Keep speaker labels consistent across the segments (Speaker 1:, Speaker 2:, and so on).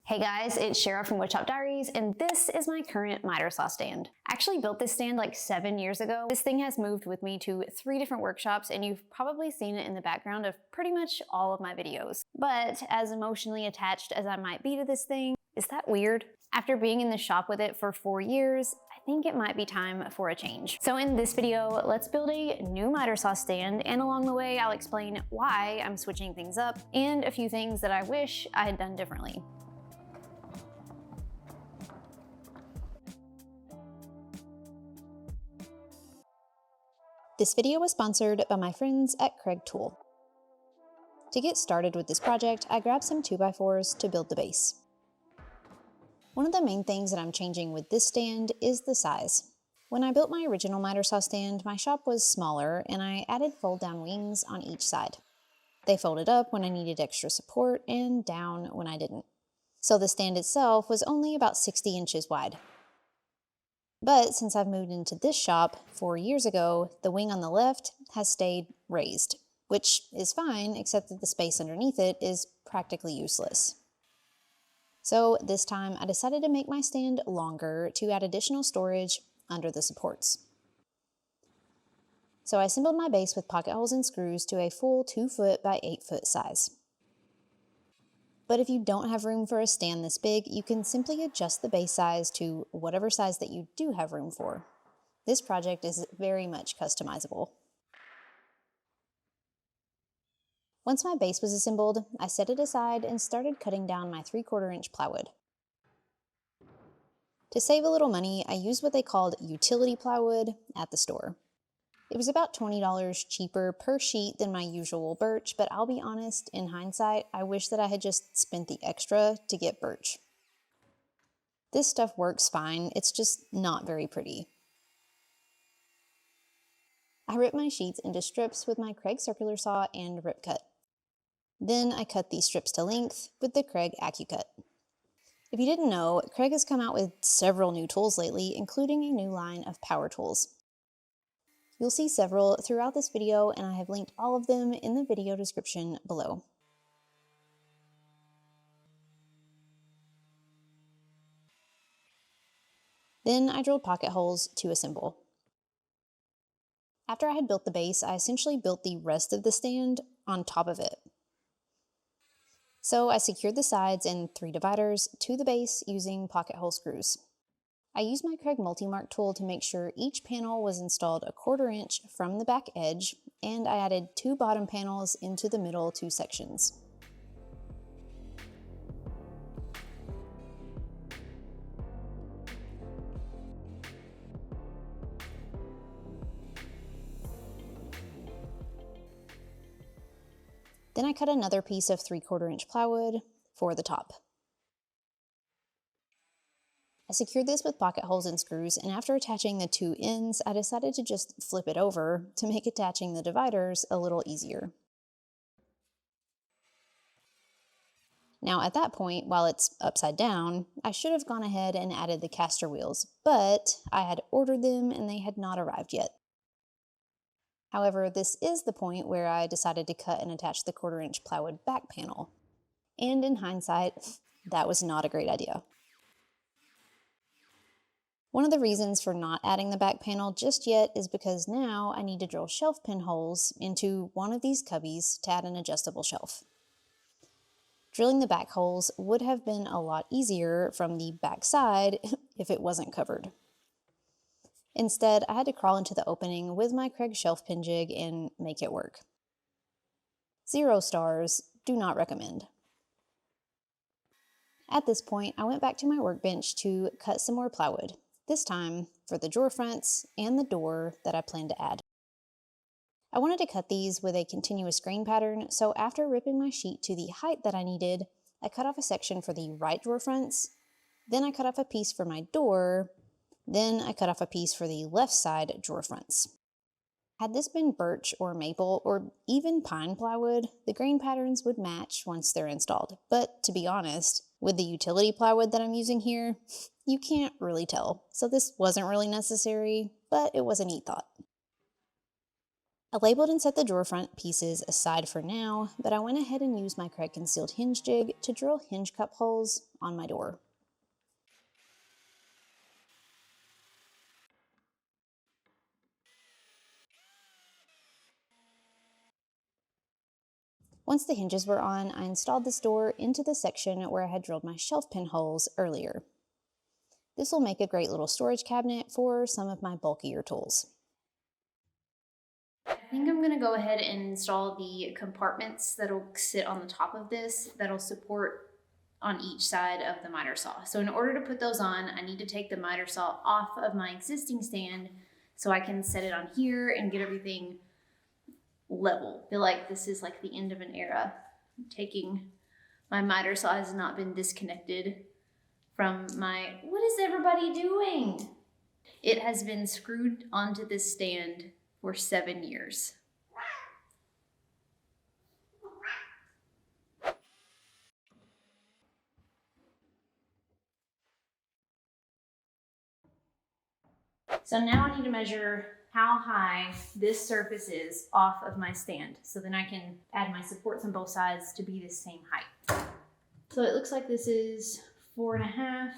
Speaker 1: Hey guys, it's Shara from Woodshop Diaries, and this is my current miter saw stand. I actually built this stand like 7 years ago. This thing has moved with me to 3 different workshops, and you've probably seen it in the background of pretty much all of my videos. But as emotionally attached as I might be to this thing, is that weird? After being in the shop with it for 4 years, I think it might be time for a change. So in this video, let's build a new miter saw stand, and along the way I'll explain why I'm switching things up and a few things that I wish I had done differently. This video was sponsored by my friends at Craig Tool. To get started with this project, I grabbed some 2x4s to build the base. One of the main things that I'm changing with this stand is the size. When I built my original miter saw stand, my shop was smaller and I added fold-down wings on each side. They folded up when I needed extra support and down when I didn't. So the stand itself was only about 60 inches wide. But since I've moved into this shop 4 years ago, the wing on the left has stayed raised, which is fine, except that the space underneath it is practically useless. So this time I decided to make my stand longer to add additional storage under the supports. So I assembled my base with pocket holes and screws to a full 2 foot by 8 foot size. But if you don't have room for a stand this big, you can simply adjust the base size to whatever size that you do have room for. This project is very much customizable. Once my base was assembled, I set it aside and started cutting down my 3/4 inch plywood. To save a little money, I used what they called utility plywood at the store. It was about $20 cheaper per sheet than my usual birch, but I'll be honest, in hindsight, I wish that I had just spent the extra to get birch. This stuff works fine, it's just not very pretty. I ripped my sheets into strips with my Craig circular saw and rip cut. Then I cut these strips to length with the Craig AccuCut. If you didn't know, Craig has come out with several new tools lately, including a new line of power tools. You'll see several throughout this video, and I have linked all of them in the video description below. Then I drilled pocket holes to assemble. After I had built the base, I essentially built the rest of the stand on top of it. So I secured the sides and 3 dividers to the base using pocket hole screws. I used my Craig Multi-Mark tool to make sure each panel was installed a 1/4 inch from the back edge, and I added 2 bottom panels into the middle 2 sections. Then I cut another piece of 3/4 inch plywood for the top. I secured this with pocket holes and screws, and after attaching the 2 ends, I decided to just flip it over to make attaching the dividers a little easier. Now at that point, while it's upside down, I should have gone ahead and added the caster wheels, but I had ordered them and they had not arrived yet. However, this is the point where I decided to cut and attach the 1/4 inch plywood back panel. And in hindsight, that was not a great idea. One of the reasons for not adding the back panel just yet is because now I need to drill shelf pin holes into one of these cubbies to add an adjustable shelf. Drilling the back holes would have been a lot easier from the back side if it wasn't covered. Instead, I had to crawl into the opening with my Craig shelf pin jig and make it work. 0 stars, do not recommend. At this point, I went back to my workbench to cut some more plywood. This time for the drawer fronts and the door that I plan to add. I wanted to cut these with a continuous grain pattern, so after ripping my sheet to the height that I needed, I cut off a section for the right drawer fronts, then I cut off a piece for my door, then I cut off a piece for the left side drawer fronts. Had this been birch or maple or even pine plywood, the grain patterns would match once they're installed. But to be honest, with the utility plywood that I'm using here, you can't really tell. So this wasn't really necessary, but it was a neat thought. I labeled and set the drawer front pieces aside for now, but I went ahead and used my Craig concealed hinge jig to drill hinge cup holes on my door. Once the hinges were on, I installed this door into the section where I had drilled my shelf pin holes earlier. This will make a great little storage cabinet for some of my bulkier tools. I think I'm going to go ahead and install the compartments that'll sit on the top of this that'll support on each side of the miter saw. So in order to put those on, I need to take the miter saw off of my existing stand so I can set it on here and get everything level. I feel like this is like the end of an era. My miter saw has not been disconnected from what is everybody doing? It has been screwed onto this stand for 7 years. So now I need to measure how high this surface is off of my stand. So then I can add my supports on both sides to be the same height. So it looks like this is 4.5.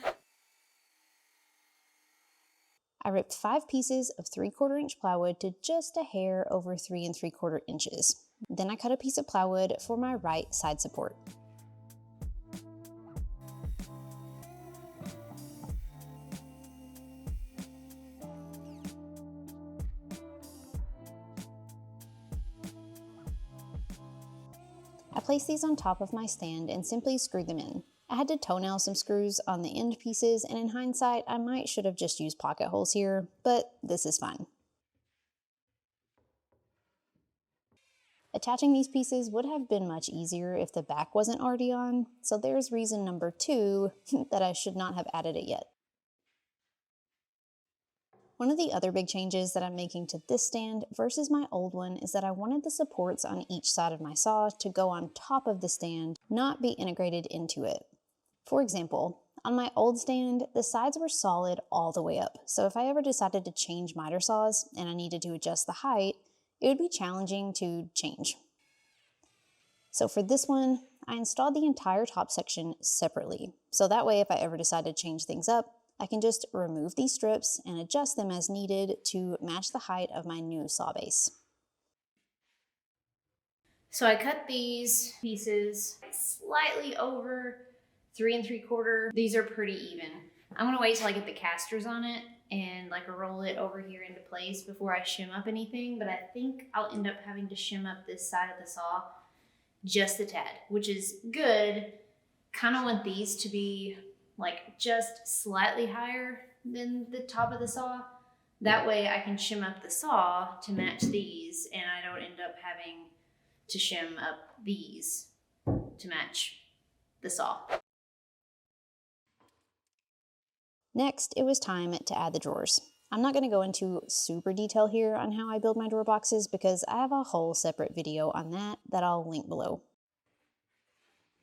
Speaker 1: I ripped 5 pieces of 3/4 inch plywood to just a hair over 3 3/4 inches. Then I cut a piece of plywood for my right side support. I placed these on top of my stand and simply screwed them in. I had to toenail some screws on the end pieces, and in hindsight, I should have just used pocket holes here, but this is fine. Attaching these pieces would have been much easier if the back wasn't already on, so there's reason number 2 that I should not have added it yet. One of the other big changes that I'm making to this stand versus my old one is that I wanted the supports on each side of my saw to go on top of the stand, not be integrated into it. For example, on my old stand, the sides were solid all the way up, so if I ever decided to change miter saws and I needed to adjust the height, it would be challenging to change. So for this one, I installed the entire top section separately, so that way if I ever decide to change things up, I can just remove these strips and adjust them as needed to match the height of my new saw base. So I cut these pieces slightly over 3 3/4. These are pretty even. I'm gonna wait till I get the casters on it and like roll it over here into place before I shim up anything, but I think I'll end up having to shim up this side of the saw just a tad, which is good. Kind of want these to be like just slightly higher than the top of the saw. That way I can shim up the saw to match these and I don't end up having to shim up these to match the saw. Next, it was time to add the drawers. I'm not going to go into super detail here on how I build my drawer boxes because I have a whole separate video on that I'll link below.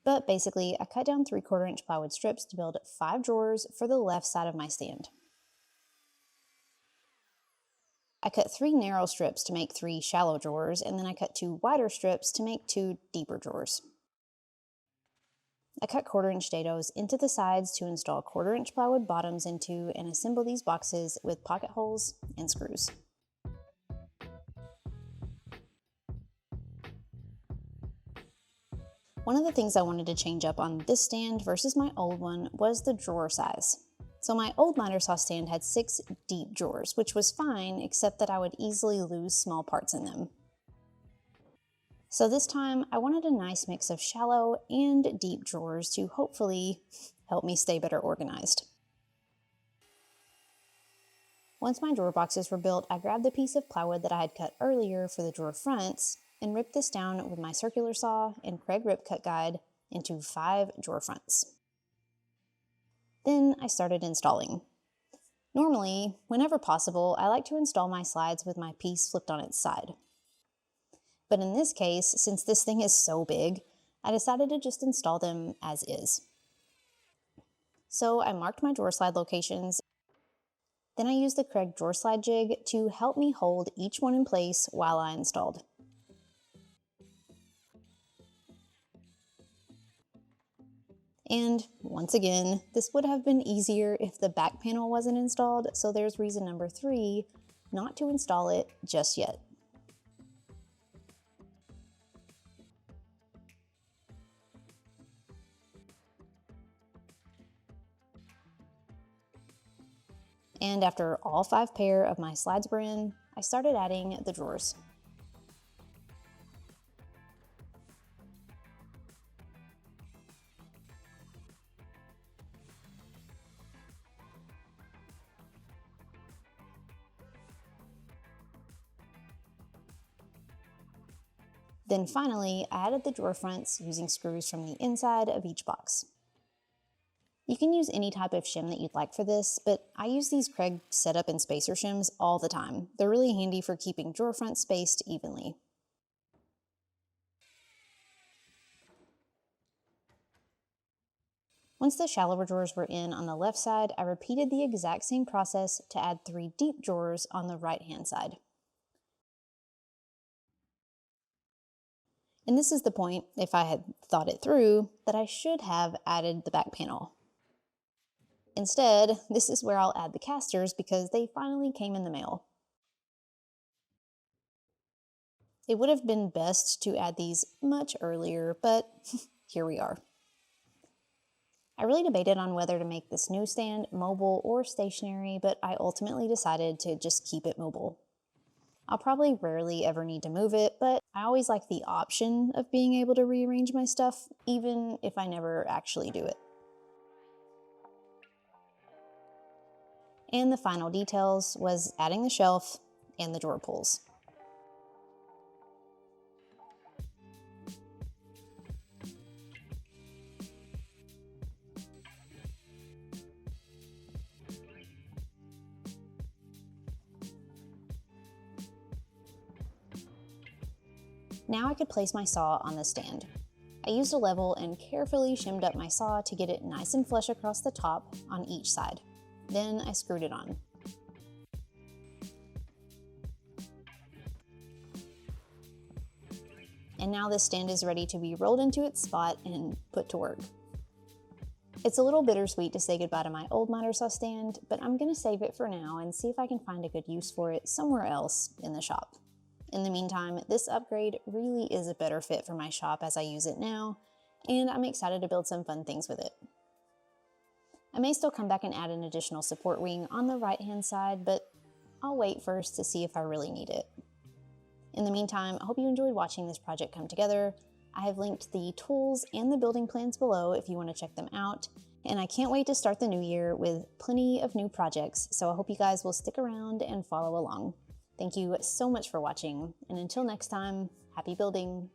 Speaker 1: But basically, I cut down 3/4 inch plywood strips to build 5 drawers for the left side of my stand. I cut 3 narrow strips to make 3 shallow drawers, and then I cut 2 wider strips to make 2 deeper drawers. I cut 1/4 inch dados into the sides to install 1/4 inch plywood bottoms into and assemble these boxes with pocket holes and screws. One of the things I wanted to change up on this stand versus my old one was the drawer size. So my old miter saw stand had 6 deep drawers, which was fine, except that I would easily lose small parts in them. So this time, I wanted a nice mix of shallow and deep drawers to hopefully help me stay better organized. Once my drawer boxes were built, I grabbed the piece of plywood that I had cut earlier for the drawer fronts and ripped this down with my circular saw and Craig Rip Cut Guide into 5 drawer fronts. Then I started installing. Normally, whenever possible, I like to install my slides with my piece flipped on its side. But in this case, since this thing is so big, I decided to just install them as is. So I marked my drawer slide locations. Then I used the Craig drawer slide jig to help me hold each one in place while I installed. And once again, this would have been easier if the back panel wasn't installed, so there's reason number 3 not to install it just yet. And after all 5 pair of my slides were in, I started adding the drawers. Then finally, I added the drawer fronts using screws from the inside of each box. You can use any type of shim that you'd like for this, but I use these Craig setup and spacer shims all the time. They're really handy for keeping drawer fronts spaced evenly. Once the shallower drawers were in on the left side, I repeated the exact same process to add 3 deep drawers on the right-hand side. And this is the point, if I had thought it through, that I should have added the back panel. Instead, this is where I'll add the casters because they finally came in the mail. It would have been best to add these much earlier, but here we are. I really debated on whether to make this new stand mobile or stationary, but I ultimately decided to just keep it mobile. I'll probably rarely ever need to move it, but I always like the option of being able to rearrange my stuff, even if I never actually do it. And the final details was adding the shelf and the drawer pulls. Now I could place my saw on the stand. I used a level and carefully shimmed up my saw to get it nice and flush across the top on each side. Then I screwed it on. And now this stand is ready to be rolled into its spot and put to work. It's a little bittersweet to say goodbye to my old miter saw stand, but I'm gonna save it for now and see if I can find a good use for it somewhere else in the shop. In the meantime, this upgrade really is a better fit for my shop as I use it now, and I'm excited to build some fun things with it. I may still come back and add an additional support wing on the right-hand side, but I'll wait first to see if I really need it. In the meantime, I hope you enjoyed watching this project come together. I have linked the tools and the building plans below if you want to check them out, and I can't wait to start the new year with plenty of new projects, so I hope you guys will stick around and follow along. Thank you so much for watching, and until next time, happy building!